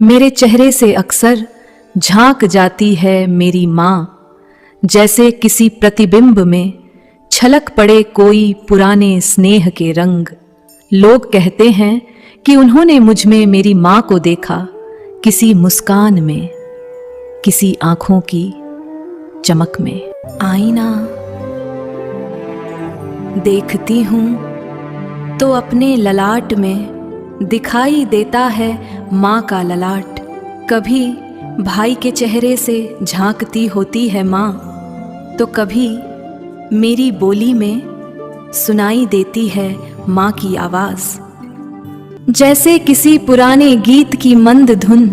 मेरे चेहरे से अक्सर झांक जाती है मेरी माँ, जैसे किसी प्रतिबिंब में छलक पड़े कोई पुराने स्नेह के रंग। लोग कहते हैं कि उन्होंने मुझ में मेरी माँ को देखा, किसी मुस्कान में, किसी आंखों की चमक में। आईना देखती हूं तो अपने ललाट में दिखाई देता है माँ का ललाट। कभी भाई के चेहरे से झांकती होती है माँ, तो कभी मेरी बोली में सुनाई देती है माँ की आवाज। जैसे किसी पुराने गीत की मंद धुन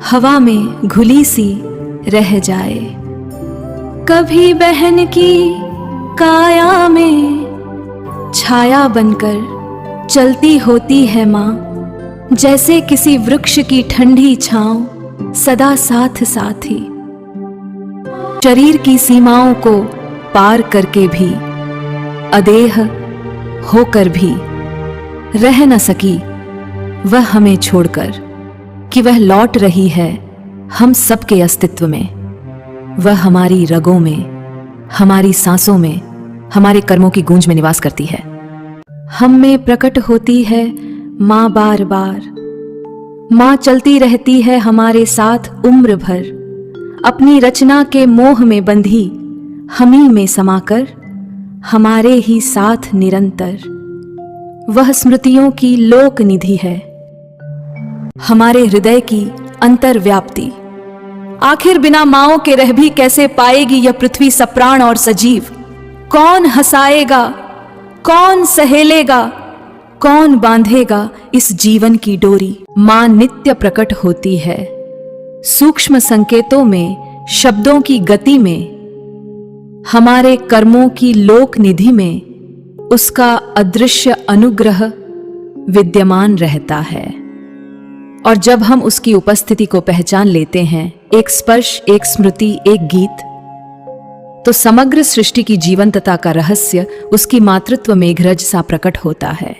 हवा में घुली सी रह जाए। कभी बहन की काया में छाया बनकर चलती होती है माँ, जैसे किसी वृक्ष की ठंडी छांव सदा साथ साथ ही। शरीर की सीमाओं को पार करके भी, अदेह होकर भी रह न सकी वह हमें छोड़कर, कि वह लौट रही है हम सबके अस्तित्व में। वह हमारी रगों में, हमारी सांसों में, हमारे कर्मों की गूंज में निवास करती है। हम में प्रकट होती है माँ बार बार। माँ चलती रहती है हमारे साथ उम्र भर, अपनी रचना के मोह में बंधी हमी में समाकर, हमारे ही साथ निरंतर। वह स्मृतियों की लोक निधि है, हमारे हृदय की अंतर्व्याप्ति। आखिर बिना माँओं के रह भी कैसे पाएगी यह पृथ्वी सप्राण और सजीव। कौन हंसाएगा, कौन सहेलेगा, कौन बांधेगा इस जीवन की डोरी। माँ नित्य प्रकट होती है सूक्ष्म संकेतों में, शब्दों की गति में, हमारे कर्मों की लोक निधि में उसका अदृश्य अनुग्रह विद्यमान रहता है। और जब हम उसकी उपस्थिति को पहचान लेते हैं, एक स्पर्श, एक स्मृति, एक गीत, तो समग्र सृष्टि की जीवंतता का रहस्य उसकी मातृत्व मेघरज सा प्रकट होता है।